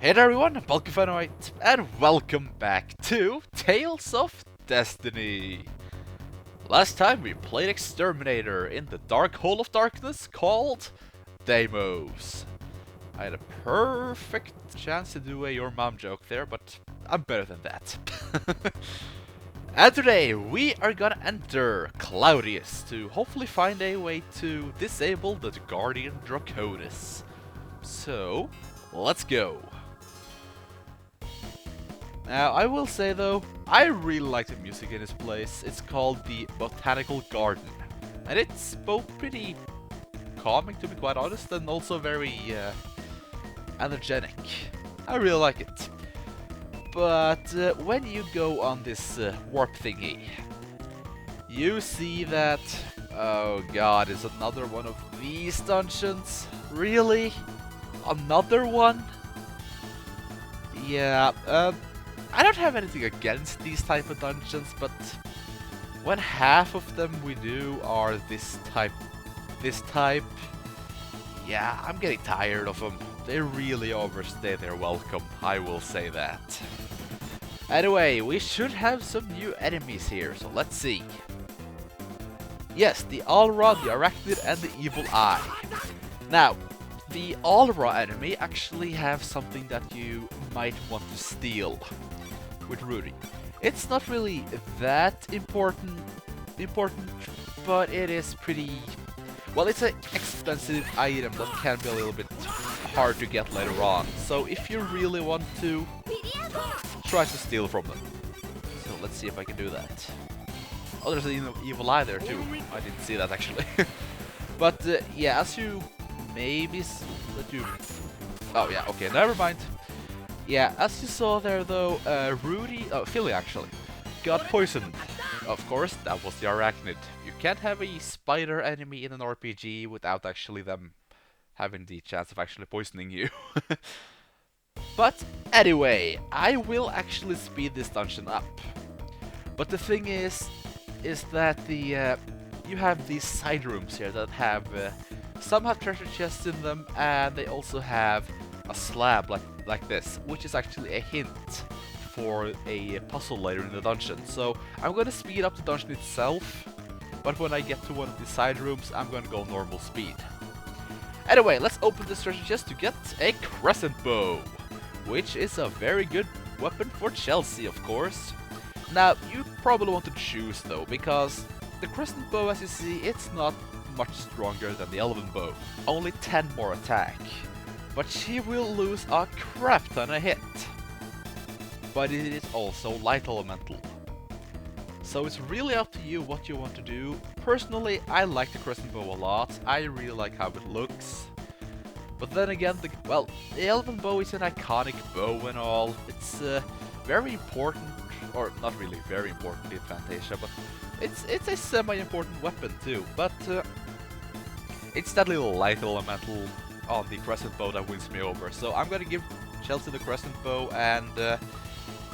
Hey there everyone, Atwight, and welcome back to Tales of Destiny. Last time we played Exterminator in the Dark Hole of Darkness called Dymlos. I had a perfect chance to do a your mom joke there, but I'm better than that. And today we are gonna enter Cloudius to hopefully find a way to disable the Guardian Draconis. So, let's go. Now, I will say though, I really like the music in this place. It's called the Botanical Garden. And it's both pretty calming, to be quite honest, and also very energetic. I really like it. But when you go on this warp thingy, you see that... Oh god, it's another one of these dungeons? Really? Another one? Yeah, I don't have anything against these type of dungeons, but when half of them we do are this type, yeah, I'm getting tired of them. They really overstay their welcome, I will say that. Anyway, we should have some new enemies here, so let's see. Yes, the Alra, the Arachnid, and the Evil Eye. Now, the Alra enemy actually have something that you might want to steal with Rutee. It's not really that important, but it is pretty... Well, it's an expensive item that can be a little bit hard to get later on. So if you really want to, try to steal from them. So let's see if I can do that. Oh, there's an Evil Eye there too. I didn't see that actually. But yeah, as you maybe... Oh yeah, okay, never mind. Yeah, as you saw there though, Philia actually, got poisoned. Of course, that was the Arachnid. You can't have a spider enemy in an RPG without actually them having the chance of actually poisoning you. But anyway, I will actually speed this dungeon up. But the thing is that the you have these side rooms here that have some have treasure chests in them, and they also have a slab like this, which is actually a hint for a puzzle later in the dungeon. So I'm gonna speed up the dungeon itself, but when I get to one of the side rooms, I'm gonna go normal speed. Anyway, let's open this treasure chest to get a Crescent bow, which is a very good weapon for Chelsea, of course. Now, you probably want to choose though, because the Crescent bow, as you see, it's not much stronger than the Elven bow. Only 10 more attack. But she will lose a crap ton of hit. But it is also light elemental. So it's really up to you what you want to do. Personally, I like the Crescent bow a lot. I really like how it looks. But then again, the Elven bow is an iconic bow and all. It's very important, or not really very important in Fantasia, but it's a semi-important weapon too. But it's that little light elemental on the Crescent bow that wins me over. So I'm gonna give Chelsea the Crescent bow, and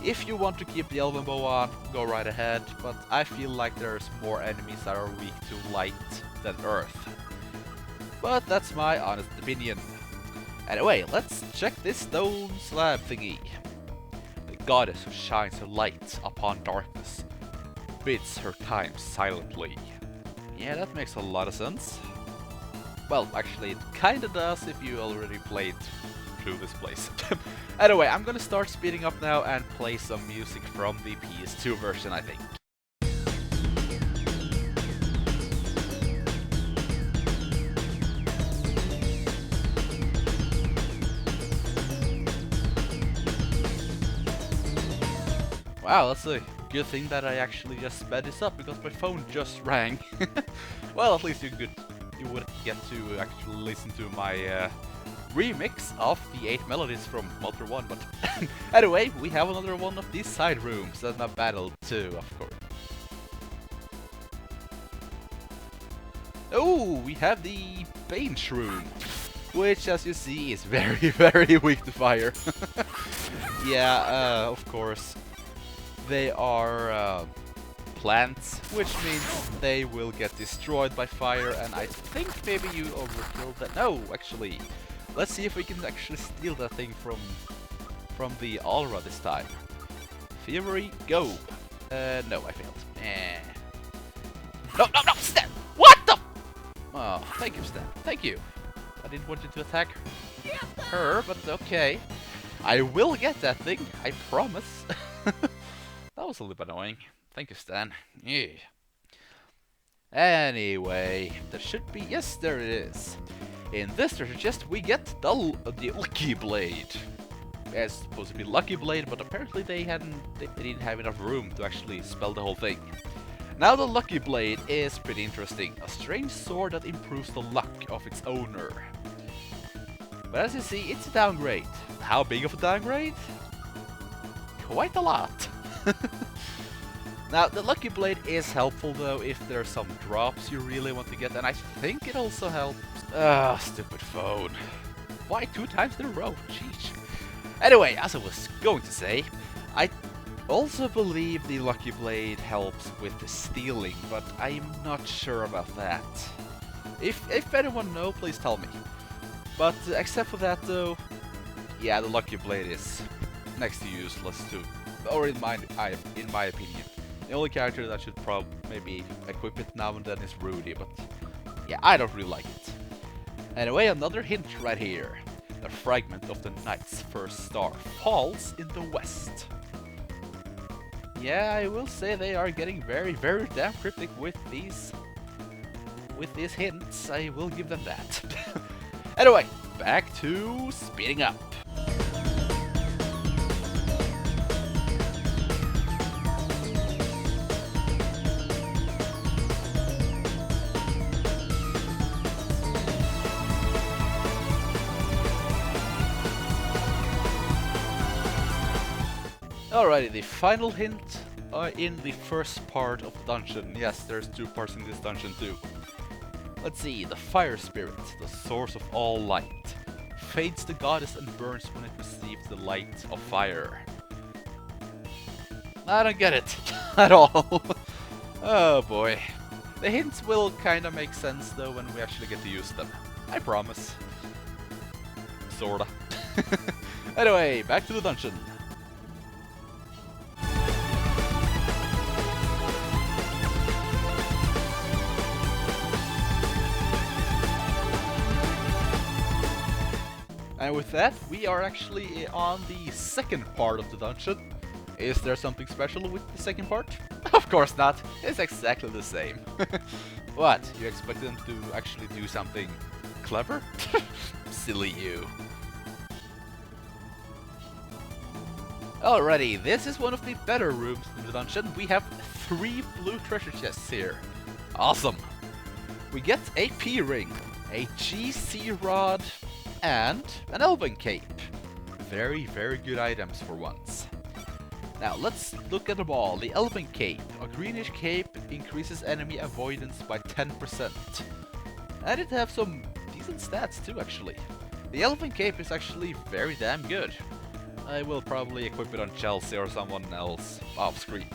if you want to keep the Elven bow on, go right ahead. But I feel like there's more enemies that are weak to light than earth. But that's my honest opinion. Anyway, let's check this stone slab thingy. The goddess who shines her light upon darkness bids her time silently. Yeah, that makes a lot of sense. Well, actually, it kinda does if you already played through this place. Anyway, I'm gonna start speeding up now and play some music from the PS2 version, I think. Wow, that's a good thing that I actually just sped this up, because my phone just rang. Well, at least you would get to actually listen to my remix of the 8 melodies from Multi 1, but anyway, we have another one of these side rooms and a battle too, of course. Oh, we have the bench room, which, as you see, is very, very weak to fire. Yeah, of course. They are plants, which means they will get destroyed by fire, and I think maybe you overkilled that. No, actually. Let's see if we can actually steal that thing from from the aura this time. Fury, go! No, I failed. No, Stahn! What the? Oh, thank you, Stahn. Thank you. I didn't want you to attack her, but okay. I will get that thing, I promise. That was a little bit annoying. Thank you, Stahn. Yeah. Anyway, there should be... Yes, there it is. In this treasure chest, we get the Lucky Blade. It's supposed to be Lucky Blade, but apparently they didn't have enough room to actually spell the whole thing. Now the Lucky Blade is pretty interesting. A strange sword that improves the luck of its owner. But as you see, it's a downgrade. How big of a downgrade? Quite a lot. Now, the Lucky Blade is helpful though if there's some drops you really want to get, and I think it also helps... Ah, stupid phone. Why 2 times in a row? Jeez. Anyway, as I was going to say, I also believe the Lucky Blade helps with the stealing, but I'm not sure about that. If anyone knows, please tell me. But except for that though, yeah, the Lucky Blade is next to useless too. Or in my opinion. The only character that should maybe equip it now and then is Rutee, but yeah, I don't really like it. Anyway, another hint right here. The fragment of the knight's first star falls in the west. Yeah, I will say they are getting very, very damn cryptic with these hints. I will give them that. Anyway, back to speeding up. Alrighty, the final hint in the first part of the dungeon. Yes, there's 2 parts in this dungeon too. Let's see, the fire spirit, the source of all light, fades the goddess and burns when it receives the light of fire. I don't get it at all. Oh boy. The hints will kinda make sense though when we actually get to use them. I promise. Sorta. Anyway, back to the dungeon. And with that, we are actually on the second part of the dungeon. Is there something special with the second part? Of course not, it's exactly the same. What, you expect them to actually do something clever? Silly you. Alrighty, this is one of the better rooms in the dungeon. We have 3 blue treasure chests here. Awesome! We get a P-ring, a GC rod, and an Elven cape. Very, very good items for once. Now let's look at them all. The Elven cape. A greenish cape increases enemy avoidance by 10%. And it has some decent stats too actually. The Elven cape is actually very damn good. I will probably equip it on Chelsea or someone else off screen.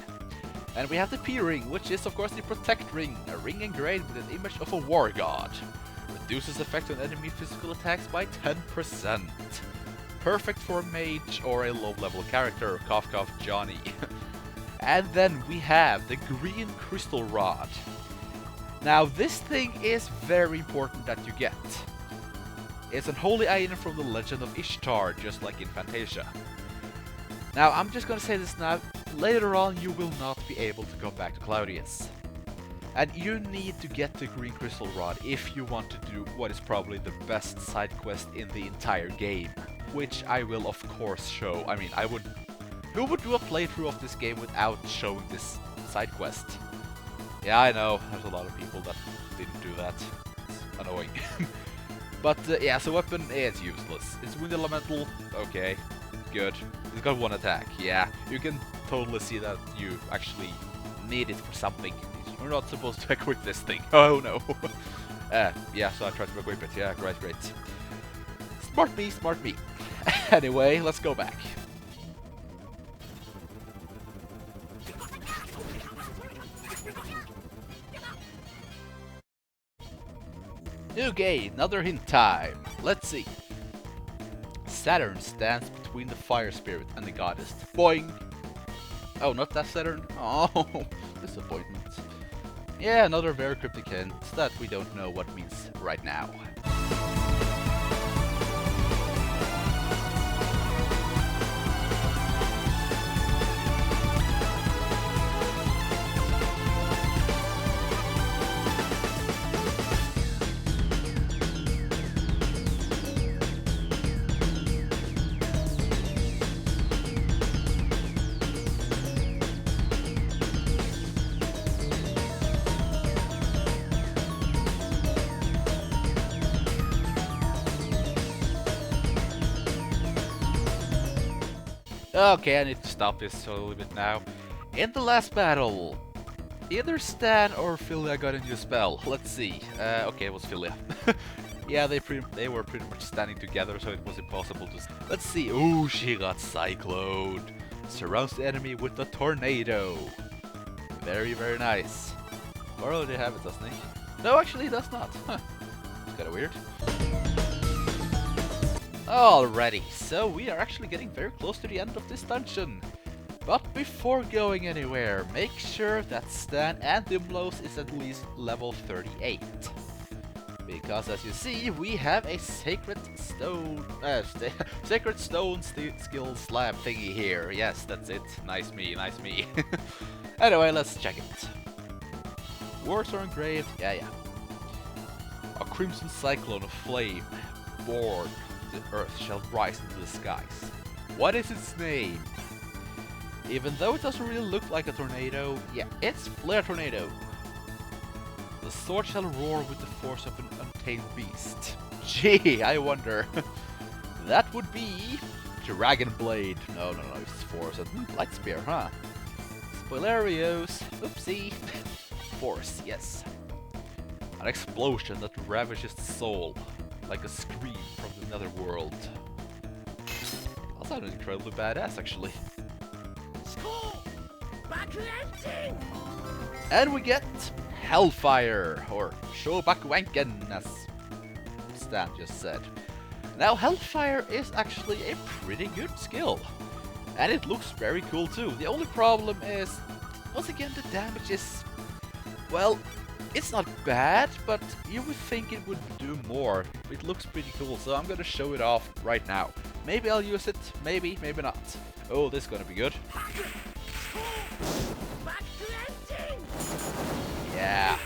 And we have the P-ring, which is of course the Protect ring. A ring engraved with an image of a war god. Reduces effect on enemy physical attacks by 10%. Perfect for a mage or a low-level character, cough cough Johnny. And then we have the green crystal rod. Now this thing is very important that you get. It's an holy item from the legend of Ishtar, just like in Fantasia. Now I'm just gonna say this now, later on you will not be able to go back to Cloudius. And you need to get the green crystal rod if you want to do what is probably the best side quest in the entire game. Which I will of course show. I mean, who would do a playthrough of this game without showing this side quest? Yeah, I know, there's a lot of people that didn't do that. It's annoying. But yeah, so weapon, it's useless. It's wind elemental, okay, good. It's got 1 attack, yeah. You can totally see that you actually need it for something. We're not supposed to equip this thing. Oh no. Yeah, so I tried to equip it. Yeah, great. Smart me. Anyway, let's go back. Okay, another hint time. Let's see. Saturn stands between the Fire Spirit and the Goddess. Boing! Oh, not that Saturn? Oh, disappointment. Yeah, another very cryptic hint that we don't know what means right now. Okay, I need to stop this a little bit now. In the last battle, either Stahn or Philia got a new spell. Let's see. Okay, it was Philia. Yeah, they were pretty much standing together, so it was impossible to... Let's see. Ooh, she got Cyclone. Surrounds the enemy with a tornado. Very, very nice. Or already have it, doesn't he? No, actually he does not. Huh. It's kinda weird. Alrighty, so we are actually getting very close to the end of this dungeon. But before going anywhere, make sure that Stahn and Dymlos is at least level 38. Because as you see, we have a sacred stone skill slab thingy here. Yes, that's it. Nice me, nice me. Anyway, let's check it. Words are engraved, yeah. A crimson cyclone of flame, born. The earth shall rise into the skies. What is its name? Even though it doesn't really look like a tornado, yeah, it's Flare Tornado. The sword shall roar with the force of an untamed beast. Gee, I wonder. That would be Dragon Blade. No, it's force. Light Spear, huh? Spoilerios. Oopsie. Force, yes. An explosion that ravages the soul. Like a scream from the netherworld. That sounded incredibly badass, actually. And we get Hellfire, or Shobakuenken, as Stahn just said. Now, Hellfire is actually a pretty good skill. And it looks very cool too. The only problem is, once again, the damage is... well, it's not bad, but you would think it would do more. It looks pretty cool, so I'm gonna show it off right now. Maybe I'll use it, maybe not. Oh, this is gonna be good. Yeah,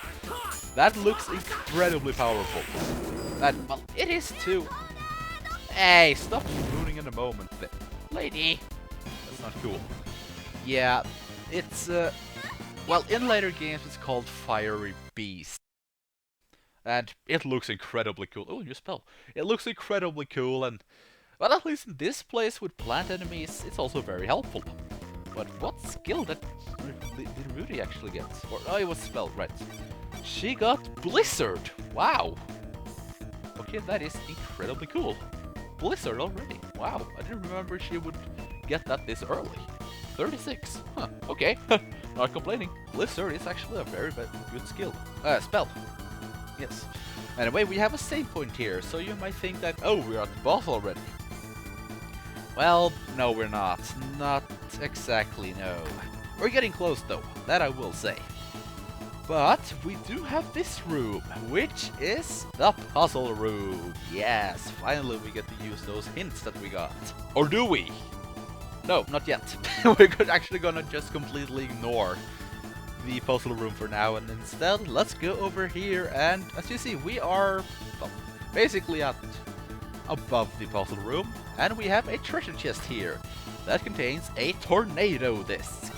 that looks incredibly powerful. Well, it is too. Hey, stop ruining in a moment, lady. That's not cool. Yeah, it's well, in later games it's called Fiery Beast. And it looks incredibly cool. Oh, new spell. It looks incredibly cool, and well, at least in this place with plant enemies, it's also very helpful. But what skill did Rutee actually get? Or, oh, it was spell, right. She got Blizzard! Wow! Okay, that is incredibly cool. Blizzard already. Wow, I didn't remember she would get that this early. 36. Huh, okay. Not complaining. Blizzard is actually a very good skill. Spell. Yes. Anyway, we have a save point here, so you might think that, oh, we're at the boss already. Well, no we're not. Not exactly, no. We're getting close though, that I will say. But we do have this room, which is the puzzle room. Yes, finally we get to use those hints that we got. Or do we? No, not yet. We're actually gonna just completely ignore the puzzle room for now, and instead let's go over here, and as you see we are basically at above the puzzle room, and we have a treasure chest here that contains a tornado disc.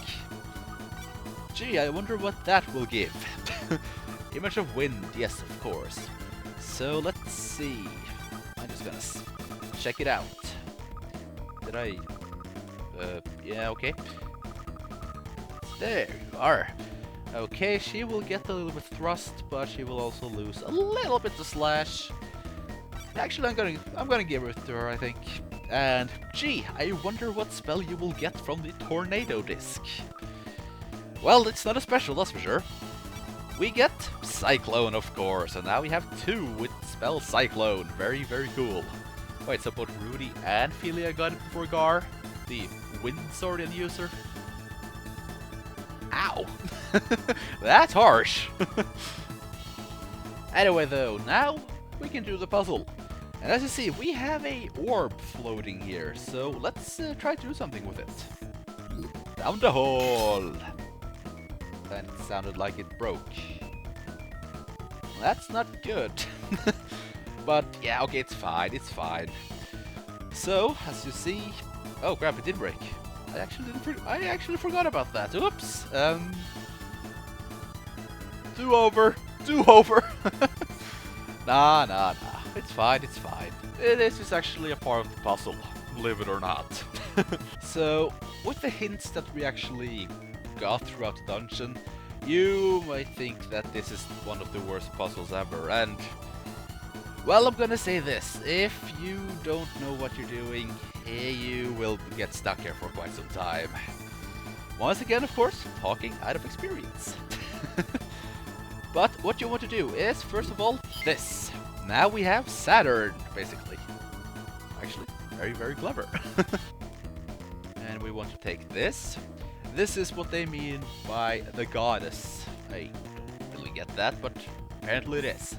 Gee, I wonder what that will give. Image of wind, yes, of course. So let's see. I'm just gonna check it out. Did I? Yeah, okay. There you are. Okay, she will get a little bit thrust, but she will also lose a little bit to slash. Actually, I'm gonna give it to her, I think. And gee, I wonder what spell you will get from the tornado disc. Well, it's not a special, that's for sure. We get Cyclone, of course, and now we have two with spell Cyclone. Very, very cool. Wait, so both Rutee and Philia got it before Garr, the wind sword end user? Ow! That's harsh! Anyway though, now we can do the puzzle. And as you see, we have a orb floating here, so let's try to do something with it. Down the hole! And it sounded like it broke. That's not good. But yeah, okay, it's fine, it's fine. So, as you see... Oh crap, it did break. I actually forgot about that. Oops. Do over. Nah. It's fine, it's fine. This is actually a part of the puzzle, believe it or not. So, with the hints that we actually got throughout the dungeon, you might think that this is one of the worst puzzles ever, and... Well, I'm gonna say this. If you don't know what you're doing, you will get stuck here for quite some time. Once again, of course, talking out of experience. But what you want to do is, first of all, this. Now we have Saturn, basically. Actually, very, very clever. And we want to take this. This is what they mean by the goddess. I don't really get that, but apparently it is.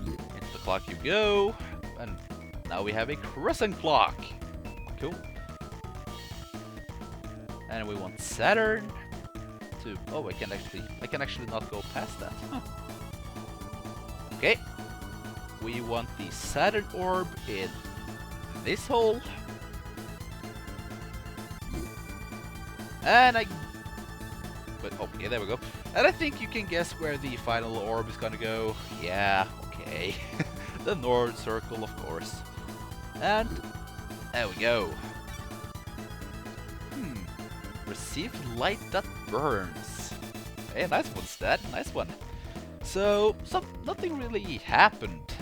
Into the clock you go, and now we have a Crescent clock. Cool. And we want Saturn to... Oh, I can actually not go past that. Huh. Okay. We want the Saturn orb in this hole. And but okay, there we go. And I think you can guess where the final orb is gonna go. Yeah, okay. The North Circle, of course. And there we go. Receive light that burns. Hey, nice one, Stahn. Nice one. So, nothing really happened.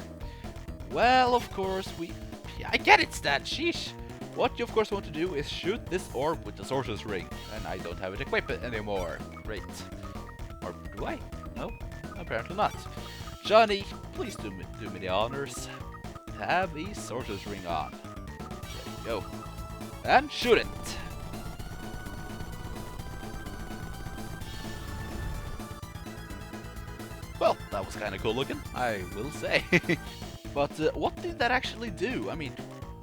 Well, of course, yeah, I get it, Stahn. Sheesh. What you, of course, want to do is shoot this orb with the Sorcerer's Ring. And I don't have it equipped anymore. Great. Or do I? No, apparently not. Johnny, please do me the honors. Have the Sorcerer's Ring on. There you go. And shoot it. Well, that was kind of cool looking, I will say. But what did that actually do? I mean,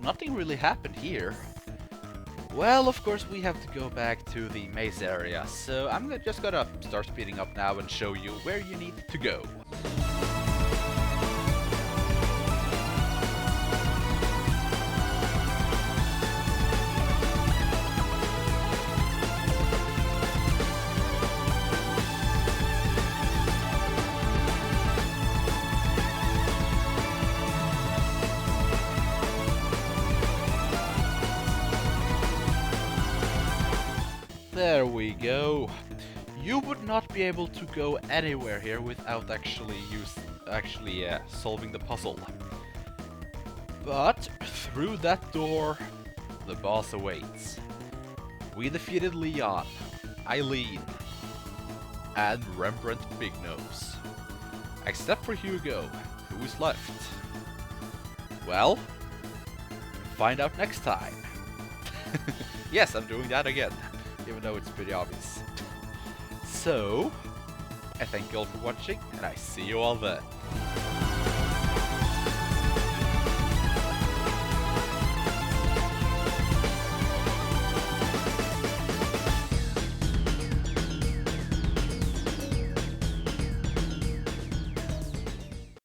nothing really happened here. Well, of course, we have to go back to the maze area, so I'm just gonna start speeding up now and show you where you need to go. There we go. You would not be able to go anywhere here without actually solving the puzzle. But through that door, the boss awaits. We defeated Leon, Eileen, and Rembrandt Big Nose. Except for Hugo, who is left. Well, find out next time. Yes, I'm doing that again. Even though it's pretty obvious. So, I thank you all for watching, and I see you all then.